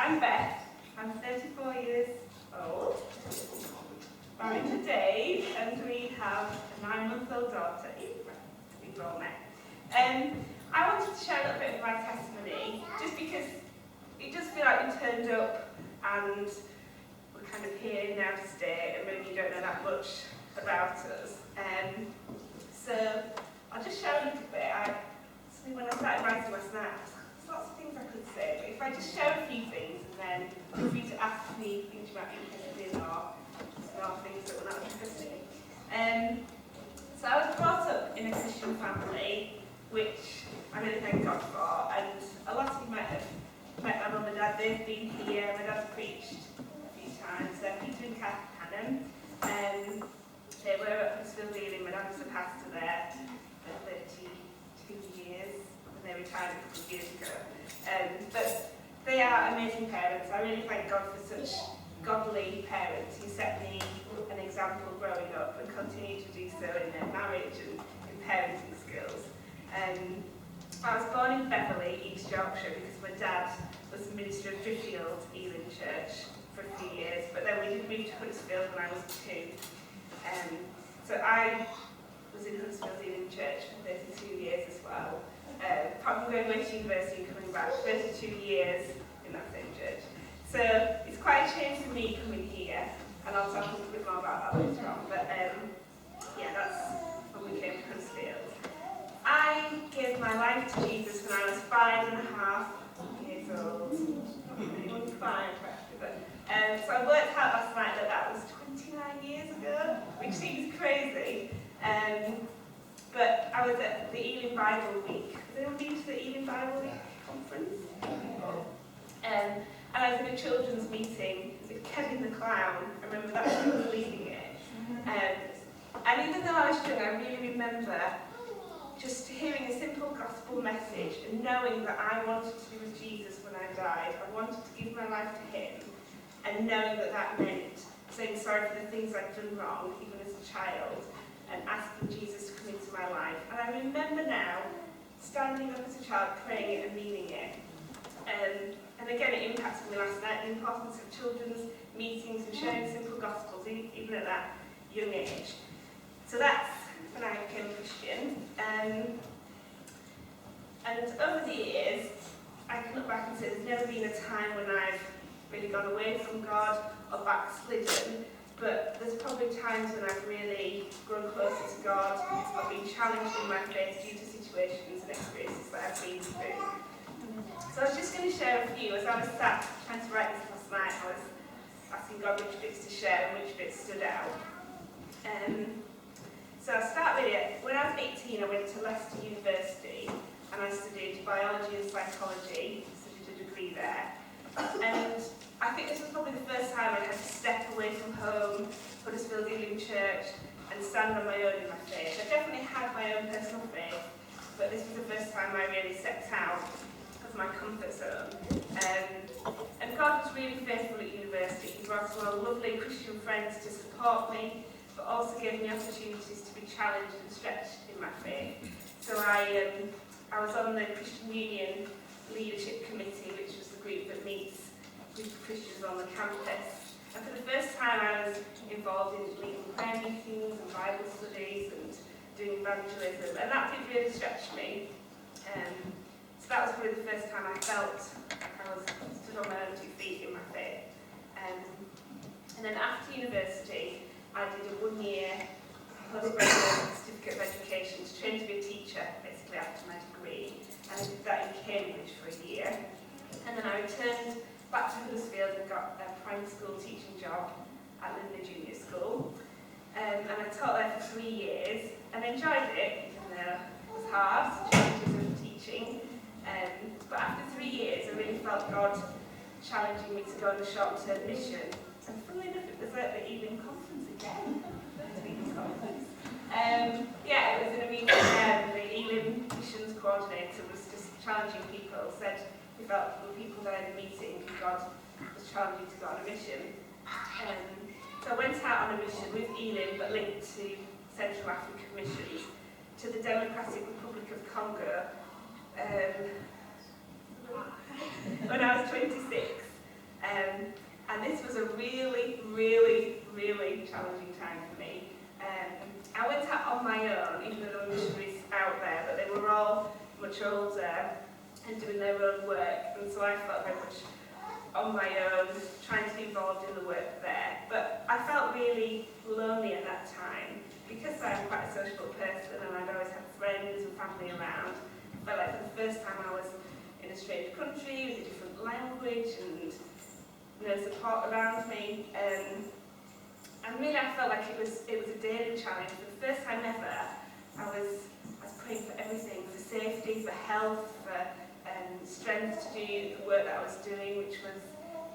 I'm Beth. I'm 34 years old, married to Dave, and we have a 9-month-old daughter, we grown now. I wanted to share a little bit of my testimony, just because it does feel like we turned up and we're kind of here now to stay, and maybe you don't know that much about us. So I'll just share a little bit. When I started writing last night, there's lots of things I could say, but if I just share a few things, and then feel free to ask me things you might be interested in, or things that we're not interested in. So I was brought up in a Christian family, which I really thank God for, and a lot of you might have met my mum and dad. They've been here. My dad's preached a few times. Peter and Kath Hannam. They were at Huddersfield Dealing. My dad was the pastor there for 32 years, and they retired a couple of years ago. But they are amazing parents. I really thank God for such godly parents who set me an example growing up and continue to do so in their marriage and in parenting skills. I was born in Beverley, East Yorkshire, because my dad was the minister of Driffield Ealing Church for a few years, but then we did move to Huddersfield when I was 2. So I was in Huddersfield Ealing Church for 32 years as well. Apart from going away to university and coming back, 32 years in that same church. So it's quite a change for me coming here, and I'll talk a little bit more about that later on. But yeah, that's when we came to Huddersfield. I gave my life to Jesus when I was 5.5 years old. It wasn't 5 actually, but so I worked out last night that was 29 years ago, which seems crazy. But I was at the Ealing Bible Week. Has anyone been to the Ealing Bible Week conference? And I was in a children's meeting with Kevin the Clown. I remember that he was leading it. And even though I was young, I really remember just hearing a simple gospel message and knowing that I wanted to be with Jesus when I died. I wanted to give my life to him, and knowing that that meant saying sorry for the things I'd done wrong, even as a child, and asking Jesus to come into my life. And I remember now standing up as a child, praying it and meaning it. And again, it impacted me last night, the importance of children's meetings and sharing simple gospels, even at that young age. So that's when I became a Christian. And over the years, I can look back and say there's never been a time when I've really gone away from God or backslidden, but there's probably times when I've really grown closer to God or been challenged in my faith due to situations and experiences that I've been through. So I was just going to share a few. As I was sat trying to write this last night, I was asking God which bits to share and which bits stood out. So I'll start with it. When I was 18, I went to Leicester University and I studied biology and psychology, studied a degree there. And I think this was probably the first time I had to step away from home, Huddersfield Ealing Church, and stand on my own in my faith. I definitely had my own personal faith, but this was the first time I really stepped out of my comfort zone. And God was really faithful at university. He brought along lovely Christian friends to support me, but also gave me opportunities to be challenged and stretched in my faith. So I was on the Christian Union Leadership Committee, which was the group that meets with Christians on the campus. And for the first time I was involved in leading prayer meetings and Bible studies and doing evangelism, and that did really stretch me. So that was probably the first time I felt like I was stood on my own 2 feet in my faith. And then after university, I did a 1-year postgraduate certificate of education to train to be a teacher, basically after my degree. And I did that in Cambridge for a year. And then I returned back to Huddersfield and got a primary school teaching job at Linda Junior School. And I taught there for 3 years and enjoyed it, even though it was hard, challenges of teaching. But after 3 years, I really felt God challenging me to go on a short-term mission. And funnily enough, it was at the Ealing Conference again. Yeah, it was in a meeting there, and the Ealing Missions Coordinator was just challenging people, said he felt the people there in the meeting who God was challenging to go on a mission. So I went out on a mission with Ealing, but linked to Central African missions, to the Democratic Republic of Congo when I was 26. really, really, really challenging time for me. I went out on my own, even though there were missionaries out there, but they were all much older and doing their own work, and so I felt very much on my own, trying to be involved in the work there. But I felt really lonely at that time, because I'm quite a sociable person and I'd always had friends and family around. I felt like for the first time I was in a strange country with a different language and no support around me. And really I felt like it was a daily challenge. For the first time ever, I was praying for everything, for safety, for health, for strength to do the work that I was doing, which was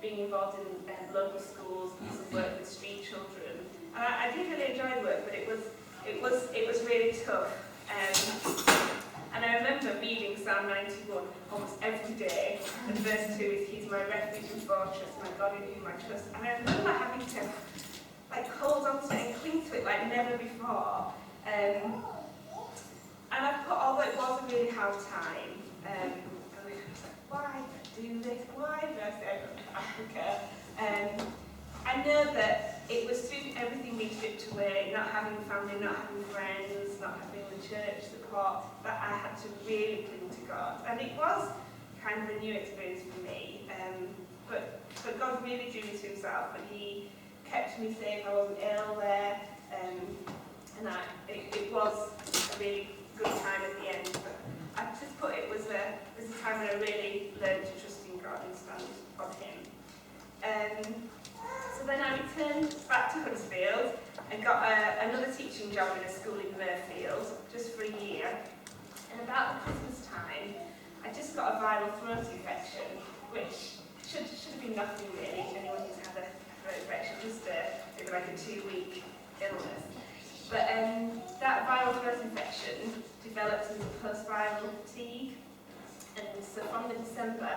being involved in local schools, some work with street children. And I did really enjoy the work, but it was really tough. And I remember reading Psalm 91 almost every day, and verse 2 is, He's my refuge and fortress, my God in whom I trust. And I remember having to hold on to it and cling to it like never before. And I put, although it was a really hard time, and I was like, why did I do this? Why did I say I come to Africa? I know that it was through everything being stripped away, not having family, not having friends, not having the church support, that I had to really cling to God. And it was kind of a new experience for me. But God really drew me to Himself, and He kept me safe. I wasn't ill there, and it was a really good time at the end. But I just put it was a time when I really learned to trust in God and stand on Him. So then I returned back to Huddersfield and got another teaching job in a school in Murfield, just for a year. And about the Christmas time, I just got a viral throat infection, which should have been nothing really. Anyone who's had a throat infection, just maybe like a 2-week illness. But that viral throat infection developed into post-viral fatigue. And so from the December,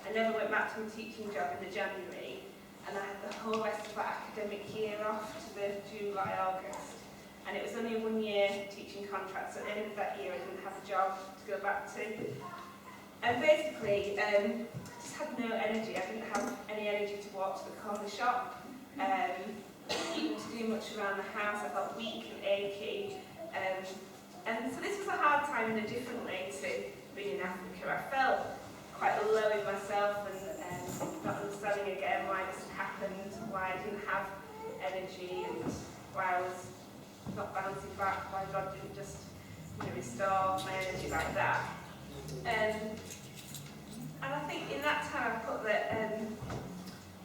I never went back to a teaching job in the January. And I had the whole rest of the academic year off to the July, August. And it was only a 1-year teaching contract, so at the end of that year I didn't have a job to go back to. And basically, I just had no energy. I didn't have any energy to walk to the corner shop, even to do much around the house. I felt weak and achy. And so this was a hard time in a different way to being in Africa. I felt quite low in myself and not understanding again why this had happened, why I didn't have energy and why I was not bouncing back, why God didn't just restore my energy like that. And I think in that time I put that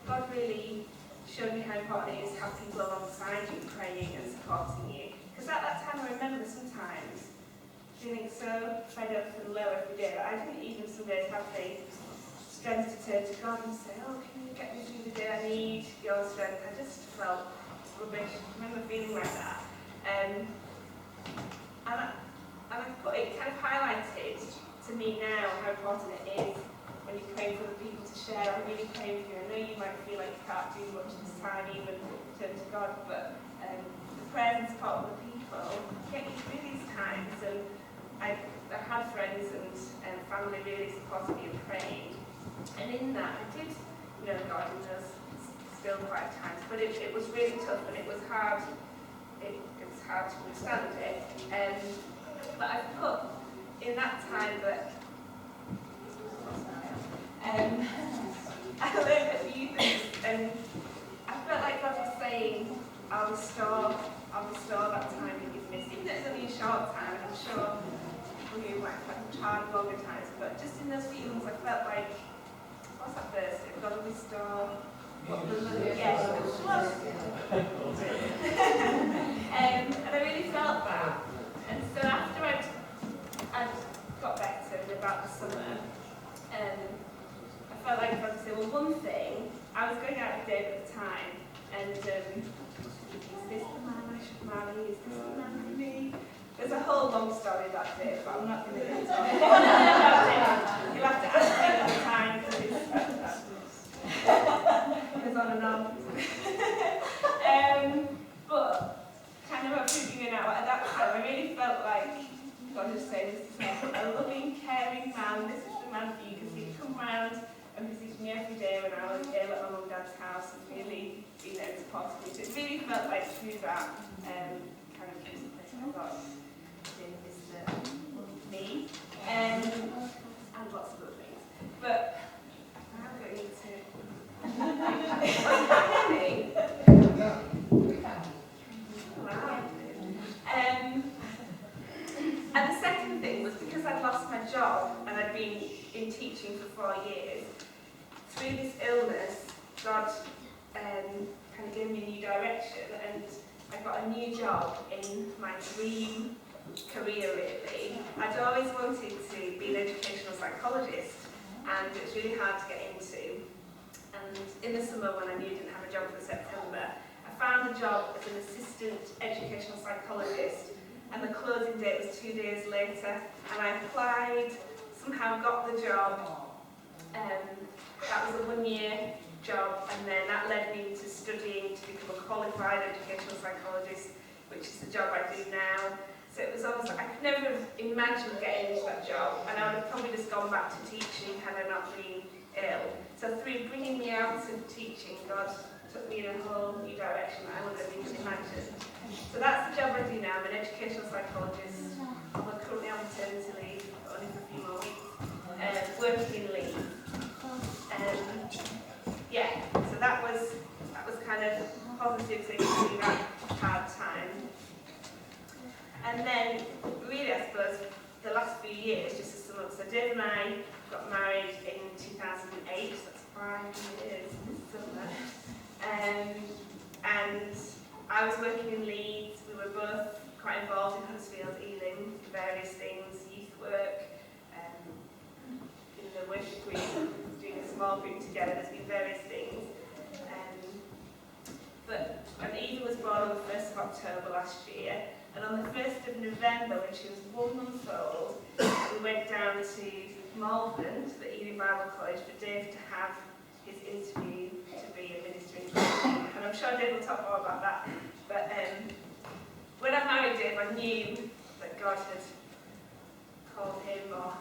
God really showed me how important it is to have people alongside you praying and supporting you. Because at that time I remember sometimes feeling so fed up and low every day that I didn't even some days have the strength to turn to God and say, oh, can you get me through the day? I need your strength. I just felt rubbish. I remember feeling like that. And I put it kind of highlighted to me now how important it is when you're praying for the people to share. I'm really praying for you. I know you might feel like you can't do much this time, even turn to God, but the prayers and support of the people get you through these times. And I've had friends and family really supporting me in praying. And in that, I did know God in those still quiet times, but it was really tough and it was hard. It was hard to understand it. But I put in that time that I learned a few things, and I felt like God was saying, I'll restore that time that you've missed. Even though it's only a short time, and I'm sure you might have hard longer times, but just in those few months I felt like, what's that verse? God will restore what the Lord, yes, and I really felt that. And so after I'd got better about the summer, I felt like God would say, well, one thing, I was going out with Dave at the time, and is this the man I should marry? Is this the man for me? There's a whole long story that day, but I'm not going to get into it. You'll have to ask me another time, because it goes on and on. But kind of figuring out at that time, I really felt like God was saying, this is a loving, caring man. This is the man for you, because he'd come round and visit me every day when I was ill at my mum and dad's house and really being there and supporting me. So it really felt like through that kind of place I thought, this is me, and lots of other things. But I'm going to... Wow. And the second thing was because I'd lost my job and I'd been in teaching for 4 years, through this illness, God kind of gave me a new direction, and I got a new job in my dream career, really. I'd always wanted to be an educational psychologist, and it was really hard to get into. And in the summer, when I knew I didn't have a job for September, I found a job as an assistant educational psychologist, and the closing date was 2 days later, and I applied, somehow got the job. That was a 1-year job, and then that led me to studying to become a qualified educational psychologist, which is the job I do now. So it was almost like I could never have imagined getting into that job, and I would have probably just gone back to teaching had I not been ill. So through bringing me out of teaching, God took me in a whole new direction that I wouldn't have even imagined. So that's the job I do now. I'm an educational psychologist. I'm currently on maternity leave, only for a few more weeks, working in leave. Yeah, so that was kind of positive things through that hard time. And then, really, I suppose, the last few years, just to sum up, so Dave and I got married in 2008, so that's 5 years this summer. And I was working in Leeds. We were both quite involved in Huddersfield, Ealing, various things, youth work, in the worship group, doing a small group together. There's been various things. And Eva was born on the 1st of October last year, and on the 1st of November, when she was 1 month old, we went down to Malvern, to the Ealing Bible College, for Dave to have his interview to be a minister in training. And I'm sure Dave will talk more about that. But when I married Dave, I knew that God had called him, or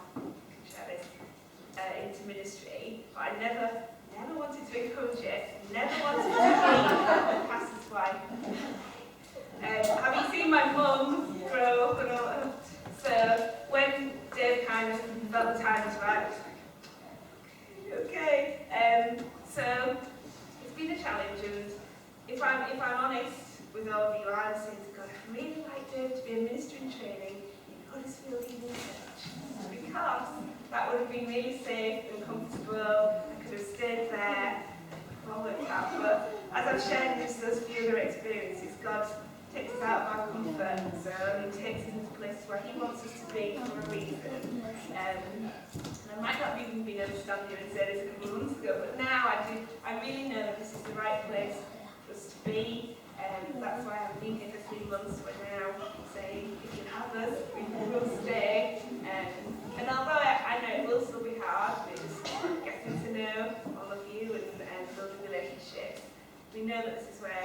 share this, into ministry, but I never wanted to encourage it, never wanted to be a pastor's wife. Have you seen my mum grow up and all that? So when Dave kind of felt the time was right, I was like, okay. So it's been a challenge, and if I'm honest with all of you, I would say to God, I'd really like Dave to be a minister in training in Huddersfield Evening Church, because that would have been really safe and comfortable. I could have stayed there, all worked out. But as I've shared just those few other experiences, God takes us out of our comfort zone and takes us into places where He wants us to be for a reason. And I might not have even been able to stand here and say this a couple of months ago, but now I really know that this is the right place for us to be. That's why I've been here for 3 months. We're now saying, if you have us, we will stay. And although I know it will still be hard, it's getting to know all of you and building relationships, we know that this is where